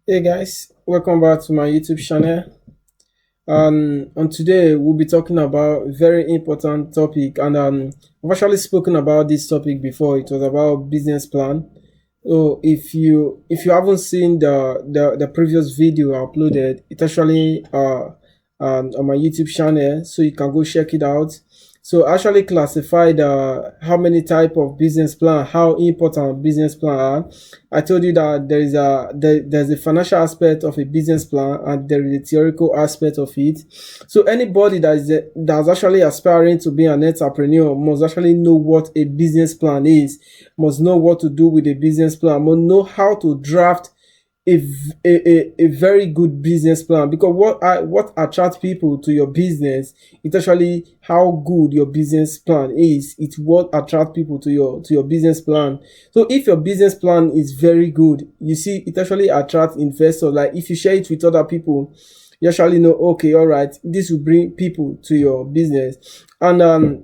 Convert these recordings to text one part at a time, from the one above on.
Hey guys, welcome back to my YouTube channel. And today we'll be talking about a very important topic. And I've actually spoken about this topic before. It was about business plan. So if you haven't seen the previous video I uploaded, it actually on my YouTube channel, so you can go check it out. So I actually classified how many type of business plan, how important business plan are. I told you that there's a financial aspect of a business plan and there is a theoretical aspect of it. So anybody that's actually aspiring to be an entrepreneur must actually know what a business plan is, must know what to do with a business plan, must know how to draft a very good business plan, because what attracts people to your business, it's actually how good your business plan is. It's what attracts people to your business plan. So if your business plan is very good, you see, it actually attracts investors. Like if you share it with other people, you actually know, okay, all right, this will bring people to your business. And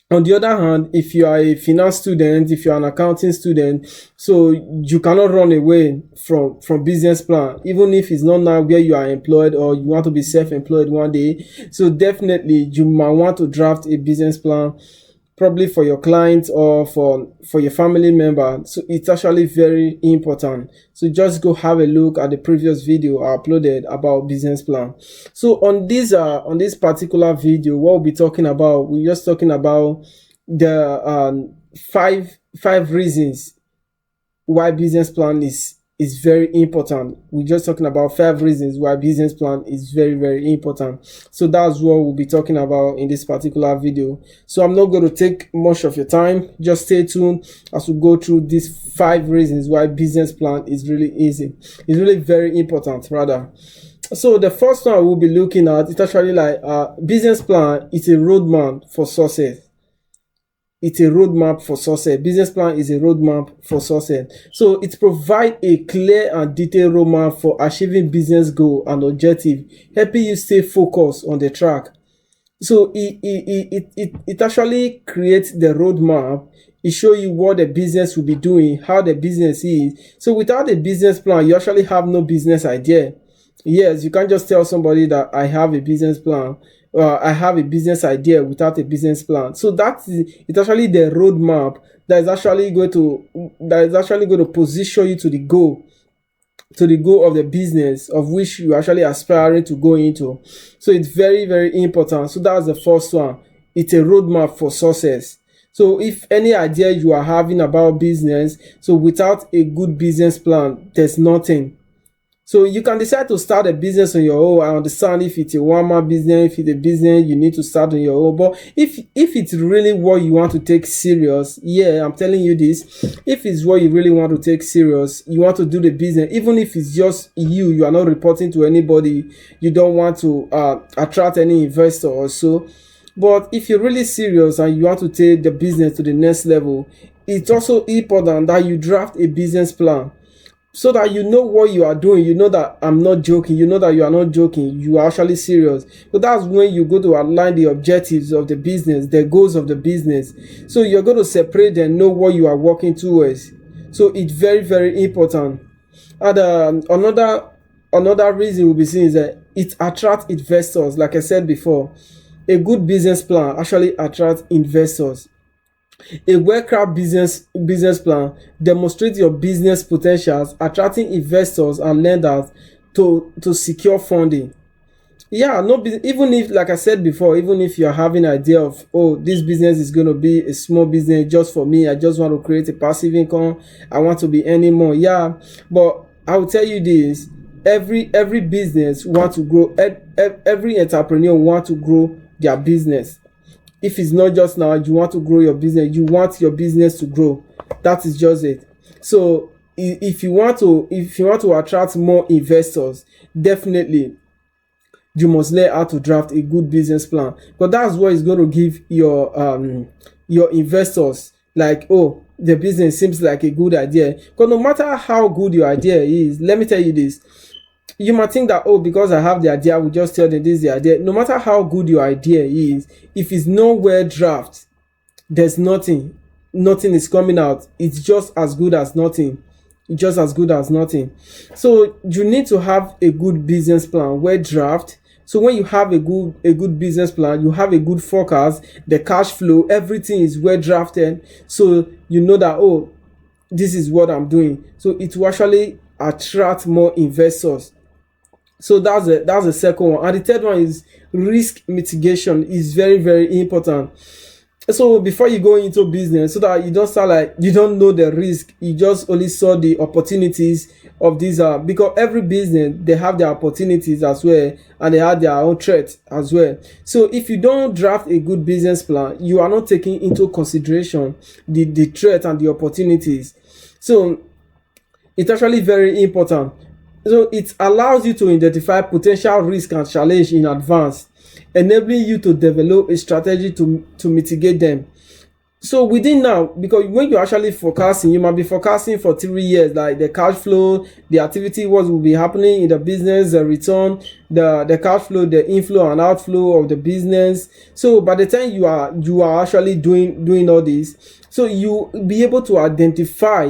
on the other hand, if you are a finance student, if you're an accounting student, so you cannot run away from business plan, even if it's not now where you are employed or you want to be self-employed one day. So definitely you might want to draft a business plan, probably for your clients or for your family member. So it's actually very important. So just go have a look at the previous video I uploaded about business plan. So on this particular video, what we'll be talking about, we're just talking about the five reasons why business plan is very important. We're just talking about 5 reasons why business plan is very important. So that's what we'll be talking about in this particular video. So I'm not going to take much of your time. Just stay tuned as we go through these 5 reasons why business plan is really easy. It's really very important, rather. So the first one we'll be looking at, it's actually like business plan is a roadmap for success. It's a roadmap for success. Business plan is a roadmap for success. So it provides a clear and detailed roadmap for achieving business goal and objective, helping you stay focused on the track. So it actually creates the roadmap. It shows you what the business will be doing, how the business is. So without a business plan, you actually have no business idea. Yes, you can't just tell somebody that I have a business plan. I have a business idea without a business plan. So it's actually the roadmap that is actually going to position you to the goal of the business of which you actually aspiring to go into. So it's very important. So that's the first one. It's a roadmap for success. So if any idea you are having about business, so without a good business plan, there's nothing. So you can decide to start a business on your own. I understand if it's a one-man business, if it's a business you need to start on your own. But if it's really what you want to take serious, yeah, I'm telling you this. If it's what you really want to take serious, you want to do the business, even if it's just you are not reporting to anybody, you don't want to attract any investor or so. But if you're really serious and you want to take the business to the next level, it's also important that you draft a business plan, so that you know what you are doing. You know that I'm not joking. You know that you are not joking. You are actually serious. So that's when you go to align the objectives of the business, the goals of the business. So you're going to separate and know what you are working towards. So it's very important. And another reason we'll be seeing is that it attracts investors. Like I said before, a good business plan actually attracts investors. A well-crafted business plan demonstrates your business potentials, attracting investors and lenders to secure funding. Yeah, no, even if, like I said before, even if you're having an idea of, oh, this business is going to be a small business just for me, I just want to create a passive income, I want to be earning more. Yeah, but I will tell you this: every business want to grow. Every entrepreneur want to grow their business. If it's not just now you want to grow your business, you want your business to grow. That is just it. So if you want to attract more investors, definitely you must learn how to draft a good business plan, but that's what is going to give your investors, like, oh, the business seems like a good idea. Because no matter how good your idea is, let me tell you this: you might think that, oh, because I have the idea, I will just tell them this is the idea. No matter how good your idea is, if it's not well drafted, there's nothing is coming out. It's just as good as nothing. just as good as nothing. So you need to have a good business plan, well draft. So when you have a good business plan, you have a good forecast, the cash flow, everything is well drafted. So you know that, oh, this is what I'm doing. So it will actually attract more investors. So that's the second one. And the third one is risk mitigation is very, very important. So before you go into business, so that you don't start like you don't know the risk, you just only saw the opportunities of these, because every business they have their opportunities as well, and they have their own threats as well. So if you don't draft a good business plan, you are not taking into consideration the threat and the opportunities. So it's actually very important. So it allows you to identify potential risk and challenge in advance, enabling you to develop a strategy to mitigate them. So within now, because when you're actually forecasting, you might be forecasting for 3 years, like the cash flow, the activity, what will be happening in the business, the return, the cash flow, the inflow and outflow of the business. So by the time you are actually doing all this, so you'll be able to identify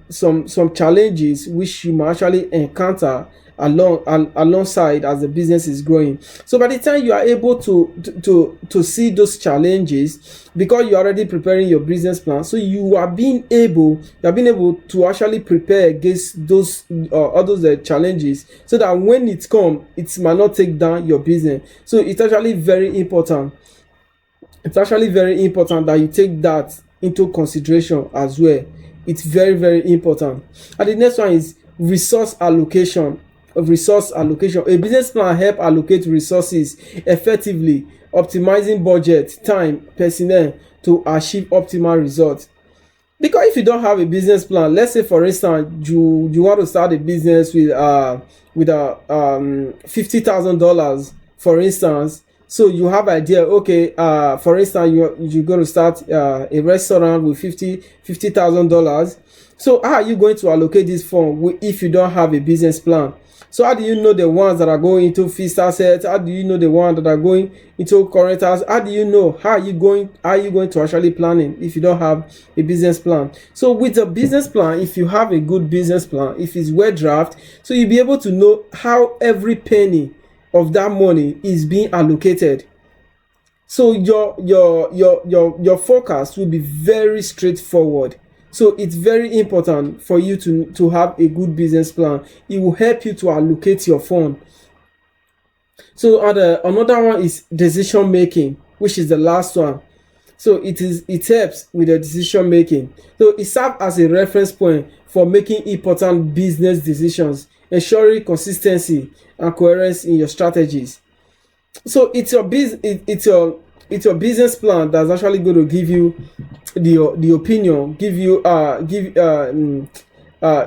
some challenges which you might actually encounter alongside as the business is growing. So by the time you are able to see those challenges, because you're already preparing your business plan, so you are being able to actually prepare against those all those challenges, so that when it comes, it might not take down your business. So it's actually very important. That you take that into consideration as well. It's very, very important. And the next one is resource allocation. A business plan help allocate resources effectively, optimizing budget, time, personnel to achieve optimal results. Because if you don't have a business plan, let's say for instance you want to start a business with $50,000, for instance. So you have idea, okay, for instance, you're going to start a restaurant with $50,000. So how are you going to allocate this fund if you don't have a business plan? So how do you know the ones that are going into fixed assets? How do you know the ones that are going into current assets? How do you know how are you going to actually planning if you don't have a business plan? So with a business plan, if you have a good business plan, if it's well drafted, so you'll be able to know how every penny of that money is being allocated. So your forecast will be very straightforward. So it's very important for you to have a good business plan. It will help you to allocate your fund. So another one is decision making, which is the last one. So it helps with the decision making. So it serves as a reference point for making important business decisions, ensuring consistency and coherence in your strategies. So it's your business plan that's actually going to give you the opinion,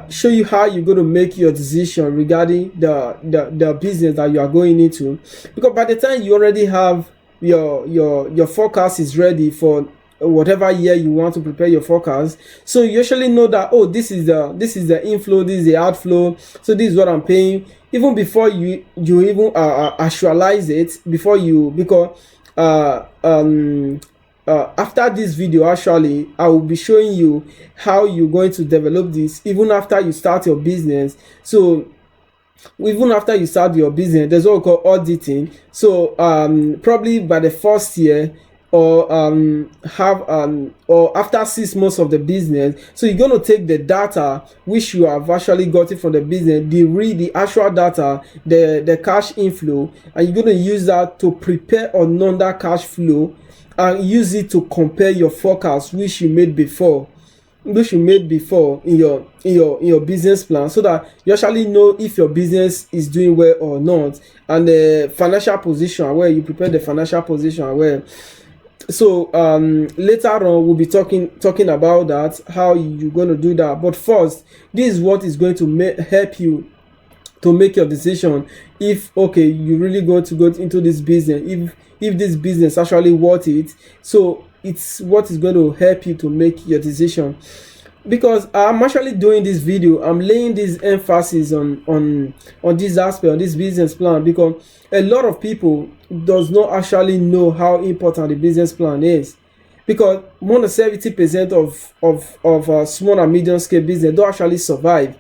show you how you're going to make your decision regarding the business that you are going into. Because by the time you already have your forecast is ready for whatever year you want to prepare your forecast, so you actually know that, oh, this is the inflow, this is the outflow, so this is what I'm paying, even before you even actualize it, because after this video, actually I will be showing you how you're going to develop this even after you start your business. So even after you start your business, there's what we call auditing. So probably by the first year, or or after 6 months of the business, so you're going to take the data which you have actually gotten from the business, the actual data, the cash inflow, and you're going to use that to prepare another cash flow and use it to compare your forecast which you made before in your business plan, so that you actually know if your business is doing well or not, and the financial position where you prepare the financial position where. So later on we'll be talking about that, how you're going to do that. But first, this is what is going to help you to make your decision if, okay, you really going to go into this business, if this business actually worth it. So it's what is going to help you to make your decision. Because I'm actually doing this video, I'm laying this emphasis on this aspect, on this business plan, because a lot of people does not actually know how important the business plan is. because more than 70% of small and medium scale business don't actually survive.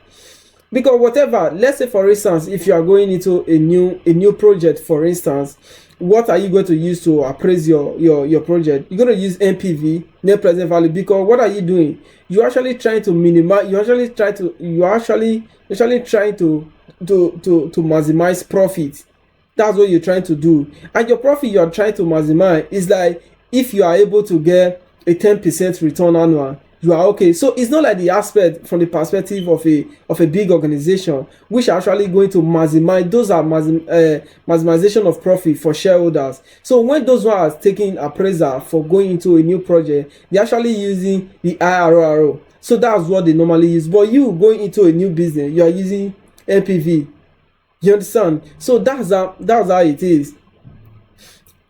Because whatever, let's say for instance, if you are going into a new project, for instance, what are you going to use to appraise your project? You're going to use NPV, net present value, because what are you doing? You're actually trying to minimize, you're actually trying to maximize profit. That's what you're trying to do. And your profit you're trying to maximize is like, if you are able to get a 10% return annual, you are okay. So it's not like the aspect from the perspective of a big organization, which are actually going to maximize. Those are maximization of profit for shareholders. So when those ones are taking appraiser for going into a new project, they're actually using the IRRO. So that's what they normally use. But you going into a new business, you are using NPV. You understand? So that's how it is.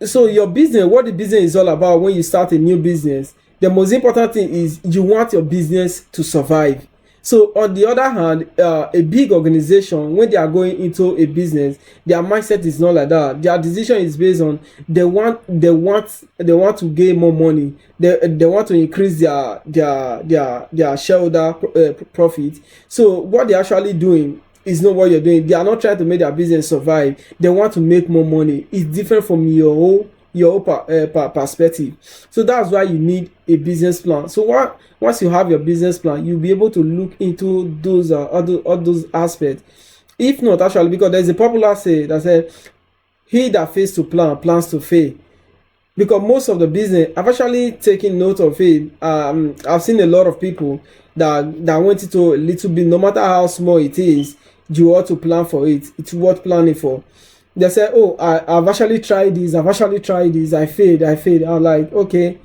So your business, what the business is all about when you start a new business, the most important thing is you want your business to survive. So on the other hand, a big organization, when they are going into a business, their mindset is not like that. Their decision is based on they want to gain more money. They want to increase their shareholder profit. So what they're actually doing is not what you're doing. They are not trying to make their business survive. They want to make more money. It's different from your whole perspective. So that's why you need a business plan. So once you have your business plan, you'll be able to look into those all those aspects. If not, actually, because there's a popular say that said, he that fails to plan plans to fail. Because most of the business, I've actually taken note of it. I've seen a lot of people that went into a little bit, no matter how small it is, you ought to plan for it. It's worth planning for. They say, oh, I've actually tried this, I failed. I'm like, okay,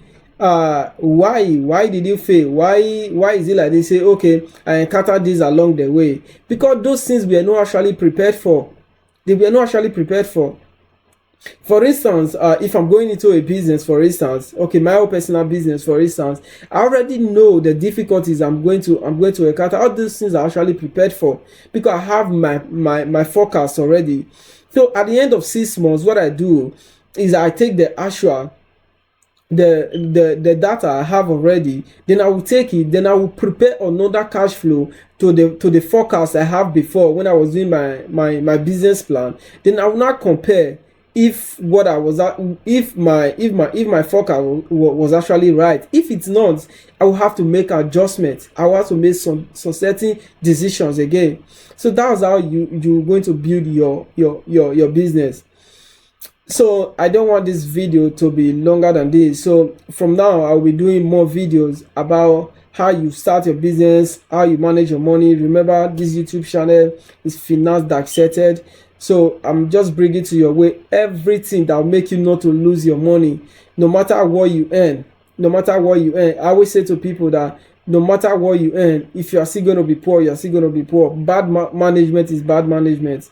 why did you fail? Why is it like they say, okay, I encountered this along the way? Because those things we are not actually prepared for. They were not actually prepared for. For instance, if I'm going into a business, for instance, okay, my own personal business, for instance, I already know the difficulties I'm going to encounter. All these things are actually prepared for because I have my forecast already. So at the end of 6 months, what I do is I take the actual the data I have already, then I will take it, then I will prepare another cash flow to the forecast I have before when I was doing my business plan. Then I will not compare if what I was at, if my forecast was actually right. If it's not, I will have to make adjustments. I will have to make some certain decisions again. So that's how you're going to build your business. So I don't want this video to be longer than this. So from now I'll be doing more videos about how you start your business, how you manage your money. Remember, this YouTube channel is finance dissected. So I'm just bringing to your way everything that will make you not to lose your money, no matter what you earn. No matter what you earn. I always say to people that no matter what you earn, if you are still going to be poor, you're still going to be poor. Bad management is bad management.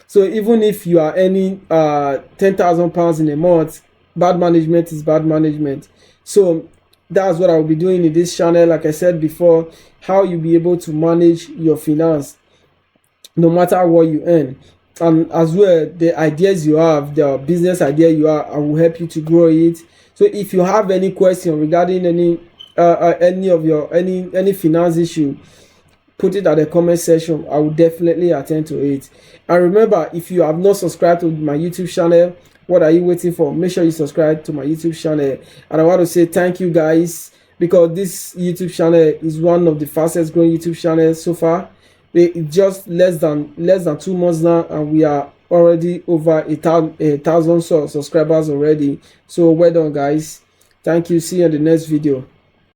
So even if you are earning £10,000 in a month, bad management is bad management. So that's what I will be doing in this channel. Like I said before, how you be able to manage your finance no matter what you earn. And as well, the ideas you have, the business idea you have, I will help you to grow it. So if you have any question regarding any of your any finance issue, put it at the comment section. I will definitely attend to it. And remember, if you have not subscribed to my YouTube channel, what are you waiting for? Make sure you subscribe to my YouTube channel. And I want to say thank you guys, because this YouTube channel is one of the fastest growing YouTube channels so far. It's just less than 2 months now, and we are already over 1,000 subscribers already. So well done, guys. Thank you. See you in the next video.